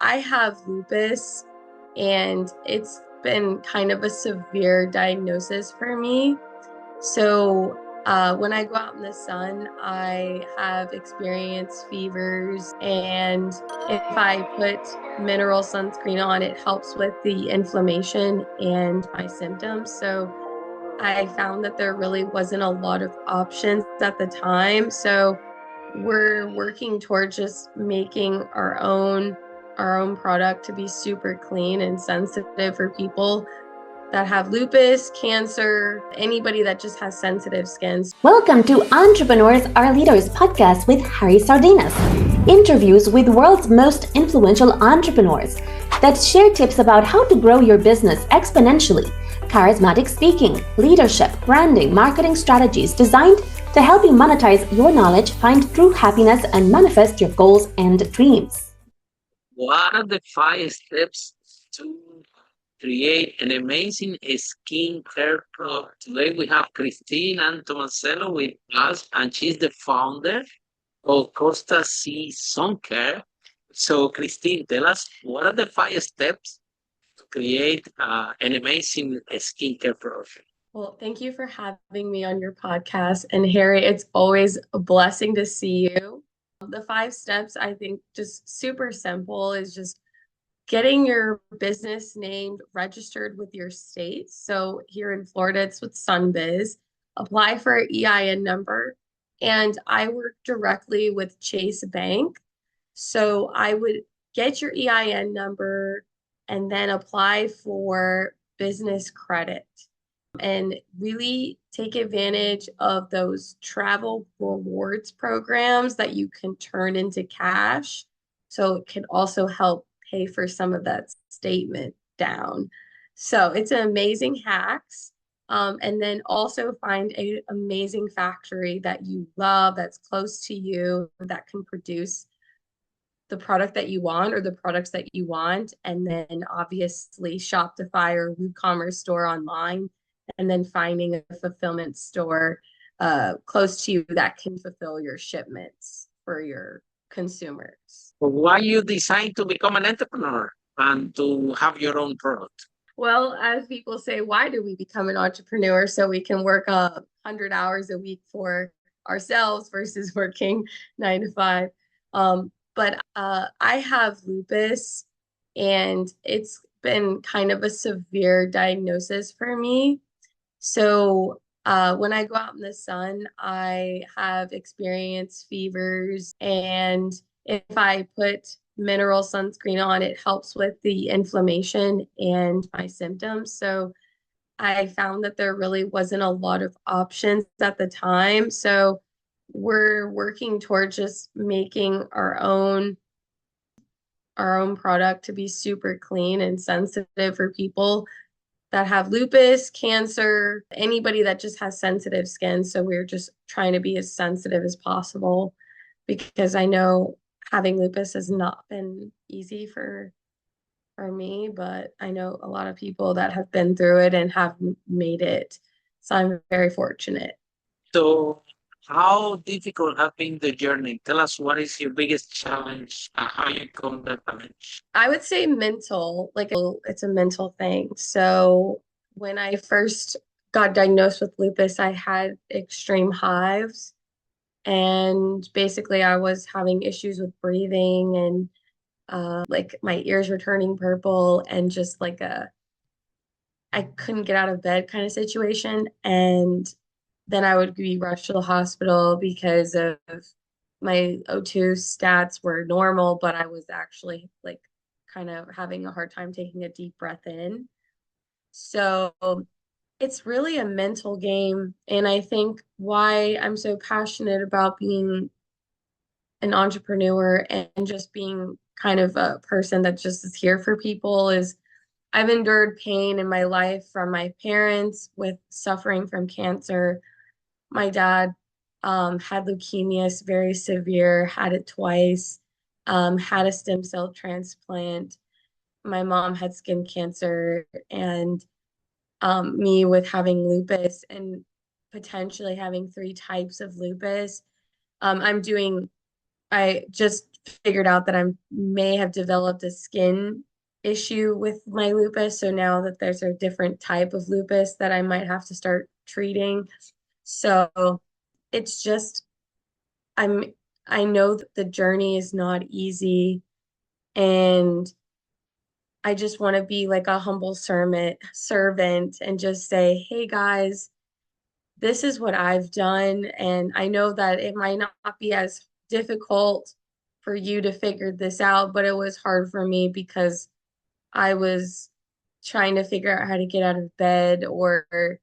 I have lupus, and it's been kind of a severe diagnosis for me. So, when I go out in the sun, I have experienced fevers, and if I put mineral sunscreen on, it helps with the inflammation and my symptoms. So, I found that there really wasn't a lot of options at the time. So, we're working towards just making our own product to be super clean and sensitive for people that have lupus, cancer, anybody that just has sensitive skin. Welcome to Entrepreneurs Are Leaders podcast with Harry Sardinas. Interviews with world's most influential entrepreneurs that share tips about how to grow your business exponentially. Charismatic speaking, leadership, branding, marketing strategies designed to help you monetize your knowledge, find true happiness, and manifest your goals and dreams. What are the 5 steps to create an amazing skincare product? Today we have Kristin Tomasello with us, and she's the founder of Costa Suncare. So, Kristin, tell us what are the 5 steps to create an amazing skincare product? Well, thank you for having me on your podcast. And Harry, it's always a blessing to see you. The 5 steps, I think, just super simple is just getting your business name registered with your state. So here in Florida, it's with SunBiz. Apply for an EIN number. And I work directly with Chase Bank. So I would get your EIN number and then apply for business credit and really take advantage of those travel rewards programs that you can turn into cash. So it can also help pay for some of that statement down. So it's an amazing hacks. And then also find an amazing factory that you love, that's close to you, that can produce the product that you want or the products that you want. And then obviously Shopify or WooCommerce store online, and then finding a fulfillment store close to you that can fulfill your shipments for your consumers. Why you decide to become an entrepreneur and to have your own product? Well, as people say, why do we become an entrepreneur? So we can work 100 hours a week for ourselves versus working 9 to 5. But I have lupus, and it's been kind of a severe diagnosis for me. So when I go out in the sun, I have experienced fevers, and if I put mineral sunscreen on, it helps with the inflammation and my symptoms. So I found that there really wasn't a lot of options at the time. So we're working towards just making our own product to be super clean and sensitive for people that have lupus, cancer, anybody that just has sensitive skin. So we're just trying to be as sensitive as possible, because I know having lupus has not been easy for me, but I know a lot of people that have been through it and have made it. So I'm very fortunate. So, how difficult has been the journey? Tell us what is your biggest challenge and how you come that challenge. I would say mental, like it's a mental thing. So when I first got diagnosed with lupus, I had extreme hives, and basically I was having issues with breathing, and like my ears were turning purple, and just like I couldn't get out of bed kind of situation. And then I would be rushed to the hospital because of my O2 stats were normal, but I was actually like kind of having a hard time taking a deep breath in. So it's really a mental game. And I think why I'm so passionate about being an entrepreneur and just being kind of a person that just is here for people is I've endured pain in my life from my parents with suffering from cancer. My dad had leukemia, it's very severe, had it twice, had a stem cell transplant. My mom had skin cancer, and me with having lupus and potentially having 3 types of lupus. I just figured out that I may have developed a skin issue with my lupus. So now that there's a different type of lupus that I might have to start treating. So it's just I'm I know that the journey is not easy, and I just want to be like a humble servant and just say, "Hey guys, this is what I've done." And I know that it might not be as difficult for you to figure this out, but it was hard for me because I was trying to figure out how to get out of bed or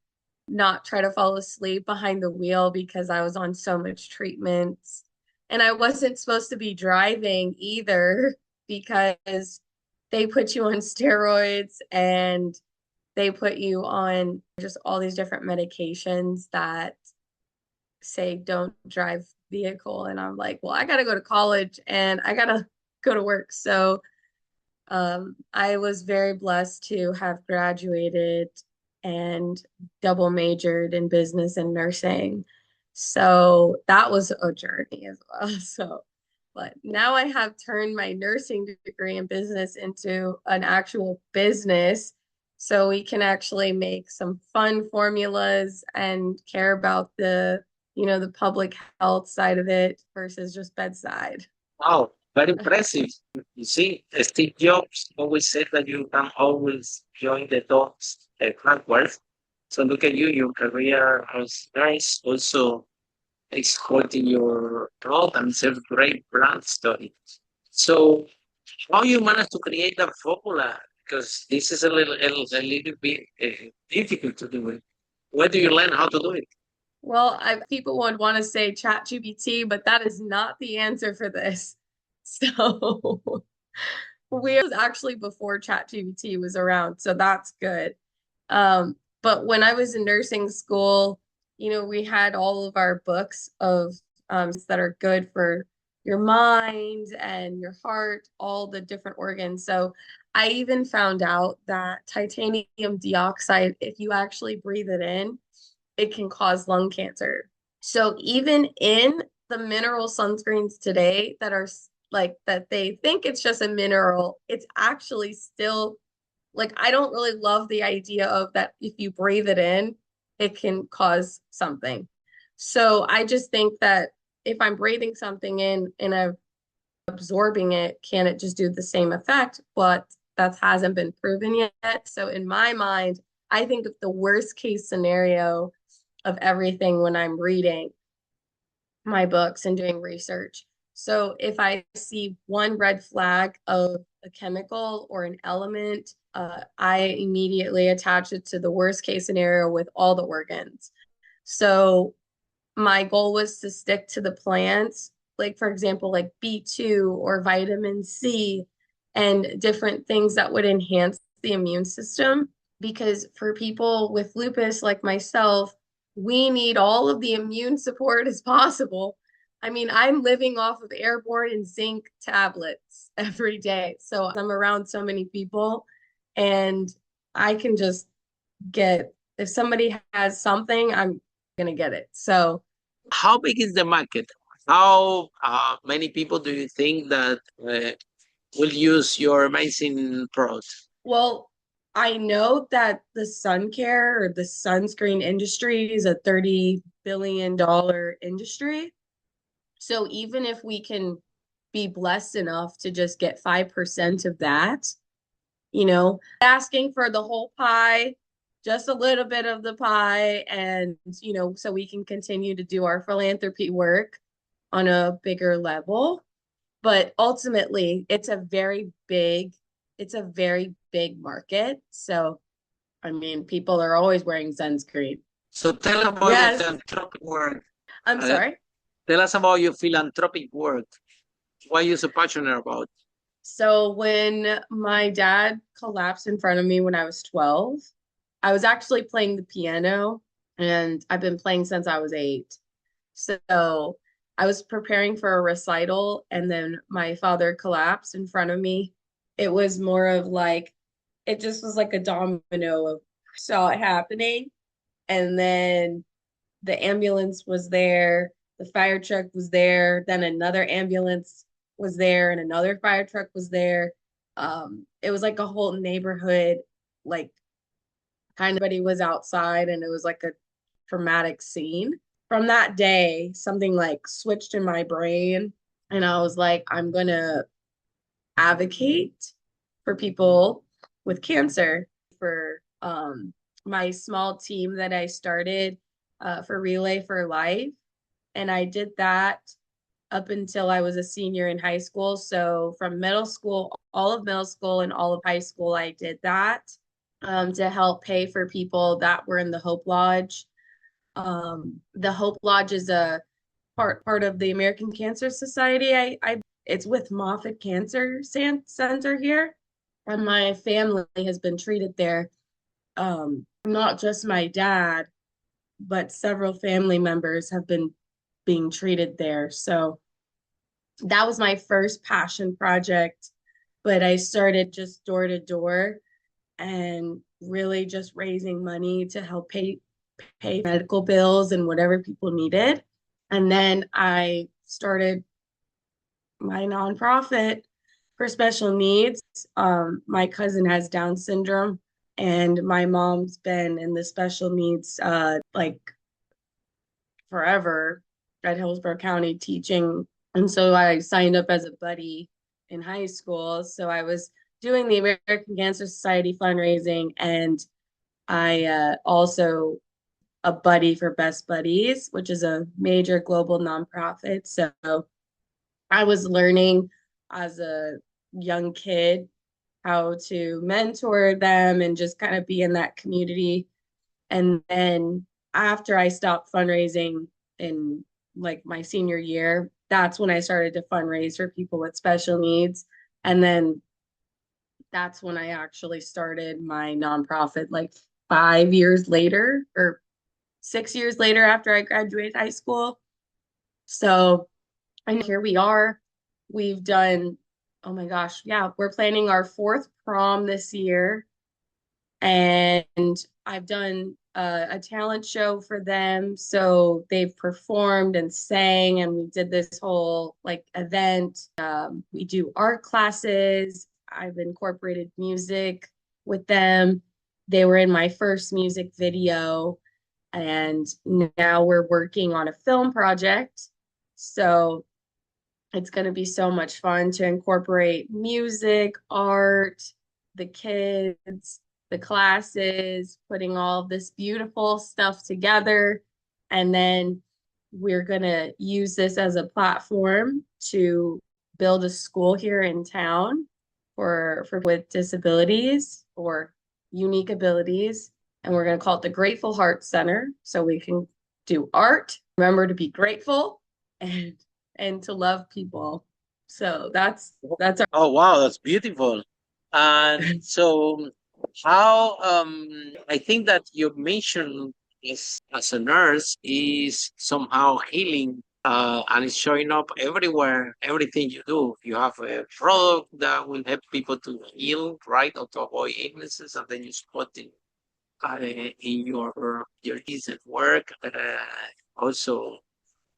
not try to fall asleep behind the wheel because I was on so much treatments. And I wasn't supposed to be driving either because they put you on steroids and they put you on just all these different medications that say don't drive vehicle. And I'm like, well, I got to go to college and I got to go to work. So I was very blessed to have graduated and double majored in business and nursing. So that was a journey as well. So, but now I have turned my nursing degree in business into an actual business. So we can actually make some fun formulas and care about the public health side of it versus just bedside. Wow, very impressive. You see, Steve Jobs always said that you can always join the dots backwards. So look at you, your career was nice. Also, exporting your product and serve great brand story. So how you manage to create that formula? Because this is a little bit difficult to do it. Where do you learn how to do it? Well, people would want to say ChatGPT, but that is not the answer for this. So we was actually before ChatGPT was around, so that's good. But when I was in nursing school, we had all of our books of that are good for your mind and your heart, all the different organs. So I even found out that titanium dioxide, if you actually breathe it in, it can cause lung cancer. So even in the mineral sunscreens today that are like that they think it's just a mineral, it's actually still like I don't really love the idea of that if you breathe it in, it can cause something. So I just think that if I'm breathing something in and I'm absorbing it, can it just do the same effect? But that hasn't been proven yet. So in my mind, I think of the worst case scenario of everything when I'm reading my books and doing research. So if I see one red flag of a chemical or an element, I immediately attach it to the worst case scenario with all the organs. So my goal was to stick to the plants, like for example, like B2 or vitamin C and different things that would enhance the immune system. Because for people with lupus like myself, we need all of the immune support as possible. I mean, I'm living off of airborne and zinc tablets every day. So I'm around so many people and I can just if somebody has something, I'm going to get it. So How big is the market? How many people do you think that will use your amazing product? well, I know that the Suncare or the sunscreen industry is a $30 billion industry. So even if we can be blessed enough to just get 5% of that, asking for the whole pie, just a little bit of the pie, and, so we can continue to do our philanthropy work on a bigger level. But ultimately, it's a very big market. So, I mean, people are always wearing sunscreen. So tell about your Yes. philanthropic work. I'm Uh, sorry. Tell us about your philanthropic work. What you're so passionate about. So when my dad collapsed in front of me when I was 12, I was actually playing the piano and I've been playing since I was 8. So I was preparing for a recital and then my father collapsed in front of me. It was more of like, it just was like a domino of saw it happening. And then the ambulance was there, the fire truck was there, then another ambulance was there and another fire truck was there. It was like a whole neighborhood, like kind of everybody was outside, and it was like a traumatic scene. From that day, something like switched in my brain, and I was like, I'm gonna advocate for people with cancer, for my small team that I started for Relay for Life. And I did that up until I was a senior in high school. So from middle school, all of middle school and all of high school, I did that to help pay for people that were in the Hope Lodge. The Hope Lodge is a part of the American Cancer Society. It's with Moffitt Cancer Center here, and my family has been treated there. Not just my dad, but several family members have been being treated there. So that was my first passion project, but I started just door to door and really just raising money to help pay medical bills and whatever people needed. And then I started my nonprofit for special needs. My cousin has Down syndrome, and my mom's been in the special needs like forever at Hillsborough County teaching. And so I signed up as a buddy in high school. So I was doing the American Cancer Society fundraising, and I also a buddy for Best Buddies, which is a major global nonprofit. So I was learning as a young kid how to mentor them and just kind of be in that community. And then after I stopped fundraising in like my senior year, that's when I started to fundraise for people with special needs. And then that's when I actually started my nonprofit, like 5 years later or 6 years later after I graduated high school. So, and here we are. We've done, oh my gosh, yeah, we're planning our fourth prom this year. And I've done a talent show for them. So they've performed and sang, and we did this whole like event. We do art classes. I've incorporated music with them. They were in my first music video, and now we're working on a film project. So it's going to be so much fun to incorporate music, art, the kids, the classes, putting all of this beautiful stuff together. And then we're going to use this as a platform to build a school here in town for with disabilities or unique abilities. And we're going to call it the Grateful Heart Center, so we can do art, remember to be grateful, and to love people. So that's our Oh wow, that's beautiful. And so how I think that your mission is as a nurse is somehow healing and it's showing up everywhere, everything you do. You have a product that will help people to heal, right, or to avoid illnesses, and then you spot it in your decent work. Also,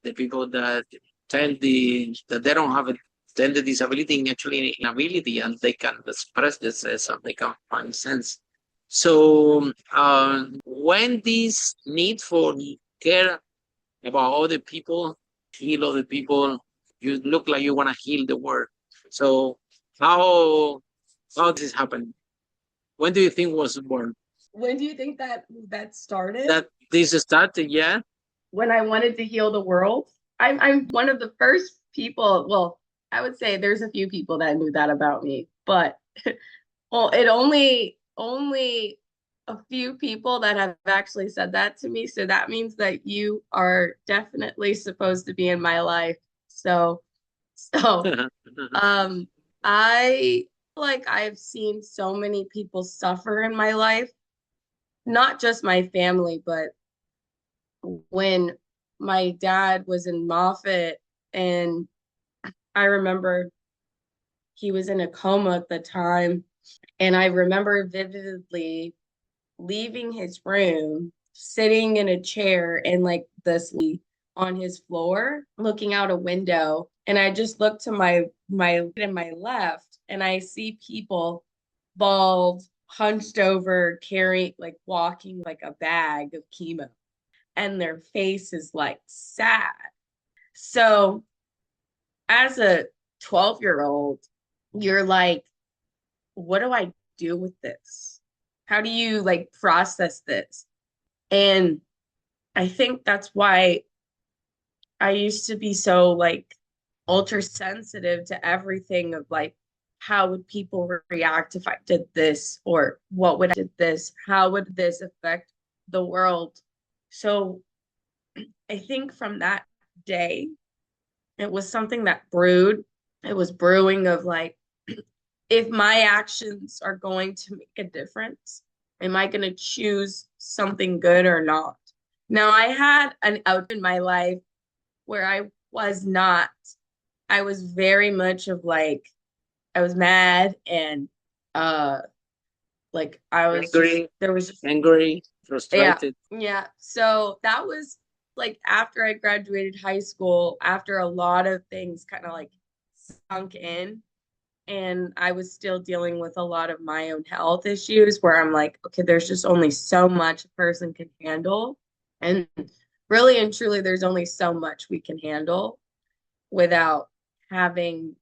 the people that that they don't have a tend the disability actually inability, and they can express themselves and they can find sense. So when this need for care about other people, heal other people, you look like you want to heal the world. So how how this happened? When do you think was born? When do you think that started? That this started, yeah. When I wanted to heal the world. I'm one of the first people, well, I would say there's a few people that knew that about me, but well, it only a few people that have actually said that to me. So that means that you are definitely supposed to be in my life. So I feel like I've seen so many people suffer in my life, not just my family, but when my dad was in Moffitt, and I remember he was in a coma at the time. And I remember vividly leaving his room, sitting in a chair in like this on his floor looking out a window, and I just look to my left, and I see people bald, hunched over, carrying like walking like a bag of chemo, and their face is like sad. So as a 12-year-old, you're like, what do I do with this? How do you like process this? And I think that's why I used to be so like ultra sensitive to everything of like, how would people react if I did this? Or what would I did this? How would this affect the world? So I think from that day, it was something that brewed. It was brewing of like, if my actions are going to make a difference, am I going to choose something good or not? Now, I had an out in my life where I was not. I was very much of like, I was mad and uh like I was just Angry, there was just angry, yeah, frustrated. yeah. So that was like after I graduated high school, after a lot of things kind of like sunk in, and I was still dealing with a lot of my own health issues where I'm like, okay, there's just only so much a person can handle. And really and truly, there's only so much we can handle without having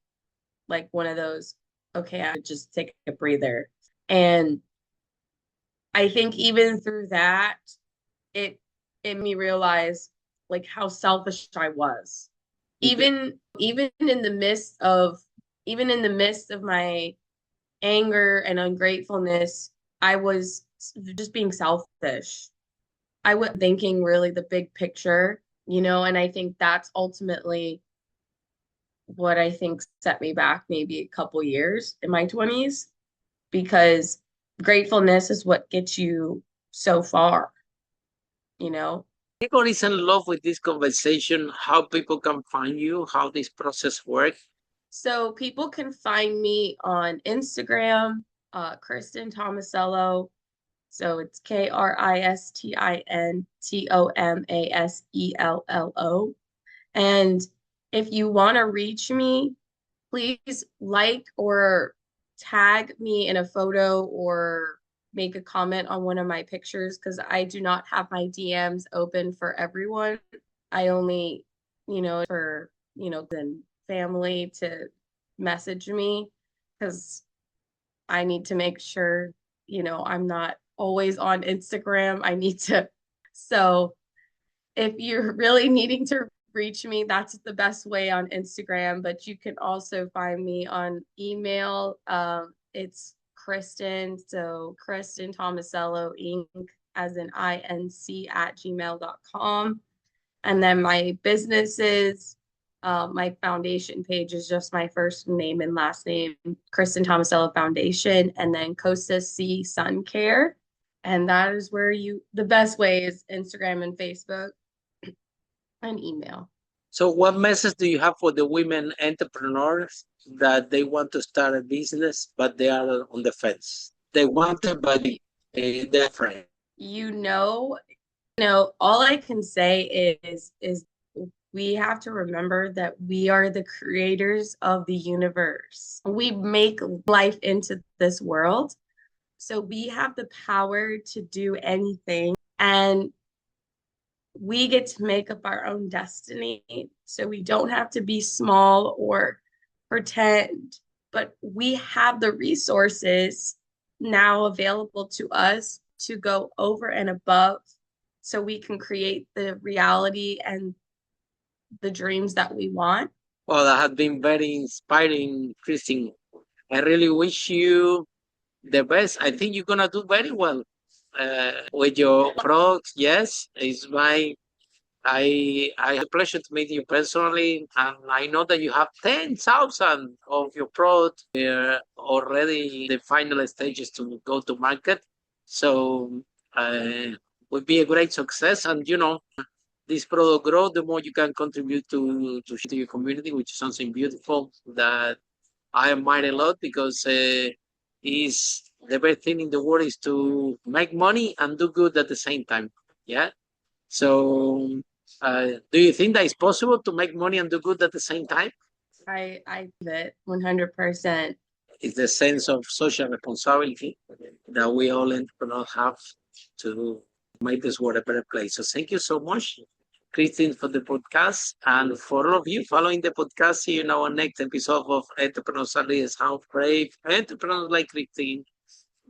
like one of those, okay, I just take a breather. And I think even through that, it it made me realize like how selfish I was. Okay. Even in the midst of even in the midst of my anger and ungratefulness, I was just being selfish. I was thinking really the big picture, and I think that's ultimately what I think set me back maybe a couple years in my 20s, because gratefulness is what gets you so far, you know? Everyone is in love with this conversation, how people can find you, how this process works. So people can find me on Instagram, Kristin Tomasello. So it's KristinTomasello. And if you want to reach me, please like or tag me in a photo or make a comment on one of my pictures, because I do not have my DMs open for everyone. I only, for, then family to message me, because I need to make sure, I'm not always on Instagram. I need to. So if you're really needing to reach me, that's the best way on Instagram. But you can also find me on email. It's Kristen, so Kristin Tomasello Inc. as in INC at gmail.com. And then my businesses, my foundation page is just my first name and last name, Kristin Tomasello Foundation, and then Costa C Suncare. And that is where the best way is Instagram and Facebook and email. So, what message do you have for the women entrepreneurs that they want to start a business, but they are on the fence? They want it, but they're afraid. You know, all I can say is we have to remember that we are the creators of the universe. We make life into this world. So we have the power to do anything, and we get to make up our own destiny. So we don't have to be small or pretend, but we have the resources now available to us to go over and above, so we can create the reality and the dreams that we want. Well, that has been very inspiring, Christine. I really wish you the best. I think you're gonna do very well with your products. Yes, it's my I have the pleasure to meet you personally, and I know that you have 10,000 of your products already in the final stages to go to market. So would be a great success, and this product grow, the more you can contribute to your community, which is something beautiful that I admire a lot, because is the best thing in the world is to make money and do good at the same time. Yeah. So Do you think that it's possible to make money and do good at the same time? I do it 100%. It's the sense of social responsibility that we all entrepreneurs have to make this world a better place. So thank you so much, Kristin, for the podcast. And for all of you following the podcast, see you in our next episode of Entrepreneurs Leaders, how brave entrepreneurs like Kristin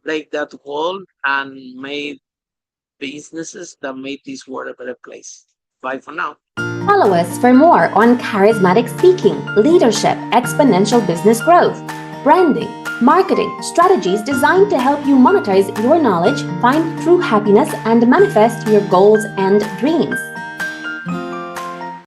break that wall and made businesses that made this world a better place. Bye for now. Follow us for more on charismatic speaking, leadership, exponential business growth, branding, marketing, strategies designed to help you monetize your knowledge, find true happiness, and manifest your goals and dreams.